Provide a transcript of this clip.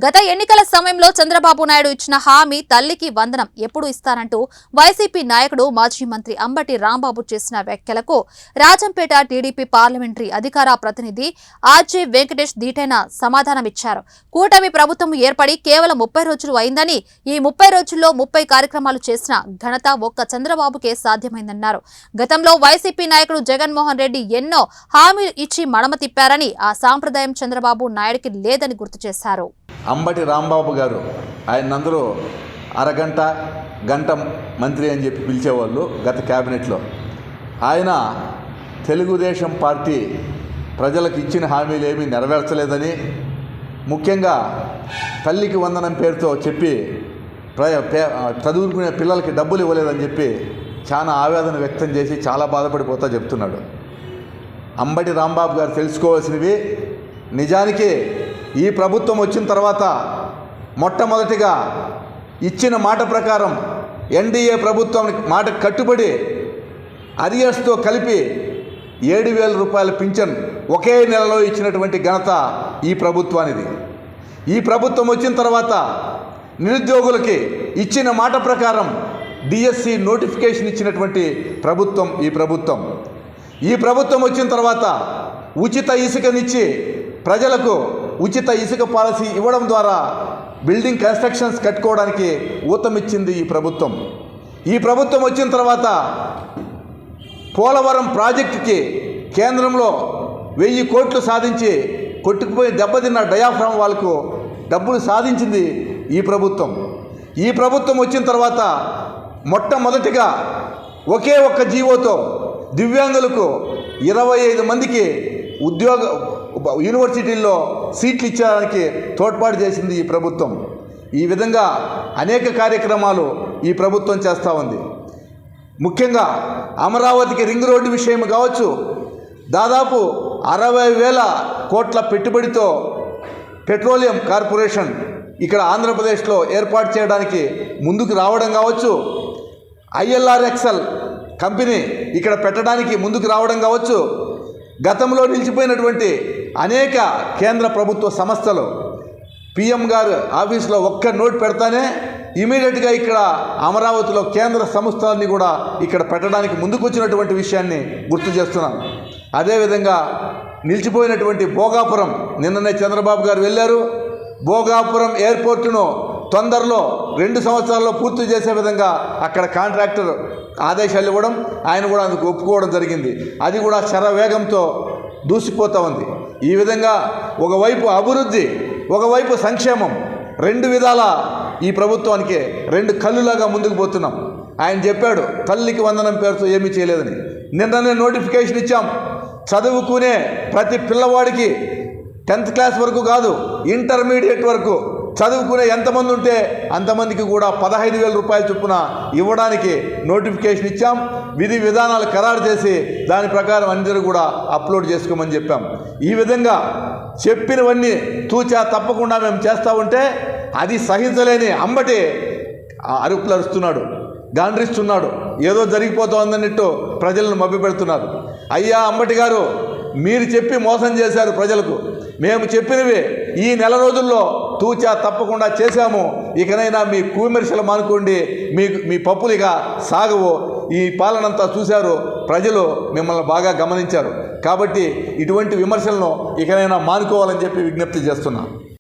గత ఎన్నికల సమయంలో చంద్రబాబు నాయుడు ఇచ్చిన హామీ తల్లికి వందనం ఎప్పుడు ఇస్తానంటూ వైసీపీ నాయకుడు మాజీ మంత్రి అంబటి రాంబాబు చేసిన వ్యాఖ్యలకు రాజంపేట టీడీపీ పార్లమెంటరీ అధికార ప్రతినిధి ఆర్జే వెంకటేష్ దీటైన సమాధానమిచ్చారు. కూటమి ప్రభుత్వం ఏర్పడి కేవలం 30 రోజులు అయిందని, ఈ 30 రోజుల్లో 30 కార్యక్రమాలు చేసిన ఘనత ఒక్క చంద్రబాబుకే సాధ్యమైందన్నారు. గతంలో వైసీపీ నాయకుడు జగన్మోహన్ రెడ్డి ఎన్నో హామీలు ఇచ్చి మడమ తిప్పారని, ఆ సాంప్రదాయం చంద్రబాబు నాయుడికి లేదని గుర్తు చేశారు. అంబటి రాంబాబు గారు ఆయనందరూ అరగంట గంట మంత్రి అని చెప్పి పిలిచేవాళ్ళు. గత క్యాబినెట్లో ఆయన తెలుగుదేశం పార్టీ ప్రజలకు ఇచ్చిన హామీలు ఏమీ నెరవేర్చలేదని, ముఖ్యంగా తల్లికి వందనం పేరుతో చెప్పి చదువుకునే పిల్లలకి డబ్బులు ఇవ్వలేదని చెప్పి చాలా ఆవేదన వ్యక్తం చేసి చాలా బాధపడిపోతా చెప్తున్నాడు. అంబటి రాంబాబు గారు తెలుసుకోవాల్సినవి, నిజానికి ఈ ప్రభుత్వం వచ్చిన తర్వాత మొట్టమొదటిగా ఇచ్చిన మాట ప్రకారం ఎన్డీఏ ప్రభుత్వం మాట కట్టుబడి అరియర్స్తో కలిపి 7,000 రూపాయల పింఛన్ ఒకే నెలలో ఇచ్చినటువంటి ఘనత ఈ ప్రభుత్వానిది. ఈ ప్రభుత్వం వచ్చిన తర్వాత నిరుద్యోగులకి ఇచ్చిన మాట ప్రకారం డిఎస్సి నోటిఫికేషన్ ఇచ్చినటువంటి ప్రభుత్వం ఈ ప్రభుత్వం. ఈ ప్రభుత్వం వచ్చిన తర్వాత ఉచిత ఇసుకనిచ్చి ప్రజలకు ఉచిత ఇసుక పాలసీ ఇవ్వడం ద్వారా బిల్డింగ్ కన్స్ట్రక్షన్స్ కట్టుకోవడానికి ఊతమిచ్చింది ఈ ప్రభుత్వం. ఈ ప్రభుత్వం వచ్చిన తర్వాత పోలవరం ప్రాజెక్టుకి కేంద్రంలో 1000 కోట్లు సాధించి కొట్టుకుపోయి దెబ్బతిన్న డయాఫ్రామ్ వాళ్ళకు డబ్బులు సాధించింది ఈ ప్రభుత్వం. ఈ ప్రభుత్వం వచ్చిన తర్వాత మొట్టమొదటిగా ఒకే ఒక్క జీవోతో దివ్యాంగులకు 25 మందికి యూనివర్సిటీల్లో సీట్లు ఇచ్చడానికి తోడ్పాటు చేసింది ఈ ప్రభుత్వం. ఈ విధంగా అనేక కార్యక్రమాలు ఈ ప్రభుత్వం చేస్తూ ఉంది. ముఖ్యంగా అమరావతికి రింగ్ రోడ్డు విషయం కావచ్చు, దాదాపు 60,000 కోట్ల పెట్టుబడితో పెట్రోలియం కార్పొరేషన్ ఇక్కడ ఆంధ్రప్రదేశ్లో ఏర్పాటు చేయడానికి ముందుకు రావడం కావచ్చు, ILRXL కంపెనీ ఇక్కడ పెట్టడానికి ముందుకు రావడం కావచ్చు, గతంలో నిలిచిపోయినటువంటి అనేక కేంద్ర ప్రభుత్వ సంస్థలు PM గారు ఆఫీస్లో ఒక్క నోట్ పెడతానే ఇమీడియట్గా ఇక్కడ అమరావతిలో కేంద్ర సంస్థలన్నీ కూడా ఇక్కడ పెట్టడానికి ముందుకు వచ్చినటువంటి విషయాన్ని గుర్తు చేస్తున్నాం. అదేవిధంగా నిలిచిపోయినటువంటి భోగాపురం, నిన్ననే చంద్రబాబు గారు వెళ్ళారు. భోగాపురం ఎయిర్పోర్టును తొందరలో 2 సంవత్సరాల్లో పూర్తి చేసే విధంగా అక్కడ కాంట్రాక్టర్ ఆదేశాలు ఇవ్వడం, ఆయన కూడా అందుకు ఒప్పుకోవడం జరిగింది. అది కూడా శరవేగంతో దూసిపోతూ ఉంది. ఈ విధంగా ఒకవైపు అభివృద్ధి, ఒకవైపు సంక్షేమం, 2 విధాల ఈ ప్రభుత్వానికి 2 కళ్ళులాగా ముందుకు పోతున్నాం. ఆయన చెప్పాడు తల్లికి వందనం పేరుతో ఏమీ చేయలేదని. నిన్ననే నోటిఫికేషన్ ఇచ్చాం. చదువుకునే ప్రతి పిల్లవాడికి 10th క్లాస్ వరకు కాదు, ఇంటర్మీడియట్ వరకు చదువుకునే ఎంతమంది ఉంటే అంతమందికి కూడా 15,000 రూపాయల చొప్పున ఇవ్వడానికి నోటిఫికేషన్ ఇచ్చాం. విధి విధానాలు ఖరారు చేసి దాని ప్రకారం అందరూ కూడా అప్లోడ్ చేసుకోమని చెప్పాం. ఈ విధంగా చెప్పినవన్నీ తూచా తప్పకుండా మేము చేస్తూ ఉంటే అది సహించలేని అంబటి అరుపులు అరుస్తున్నాడు, గాండ్రిస్తున్నాడు, ఏదో జరిగిపోతుందన్నట్టు ప్రజలను మభ్యపెడుతున్నారు. అయ్యా అంబటి గారు, మీరు చెప్పి మోసం చేశారు ప్రజలకు. మేము చెప్పినవి ఈ నెల రోజుల్లో తూచా తప్పకుండా చేశాము. ఇకనైనా మీ విమర్శలు మానుకోండి, మీ పప్పులుగా సాగవు. ఈ పాలనంతా చూశారు ప్రజలు, మిమ్మల్ని బాగా గమనించారు. కాబట్టి ఇటువంటి విమర్శలను ఇకనైనా మానుకోవాలని చెప్పి విజ్ఞప్తి చేస్తున్నాం.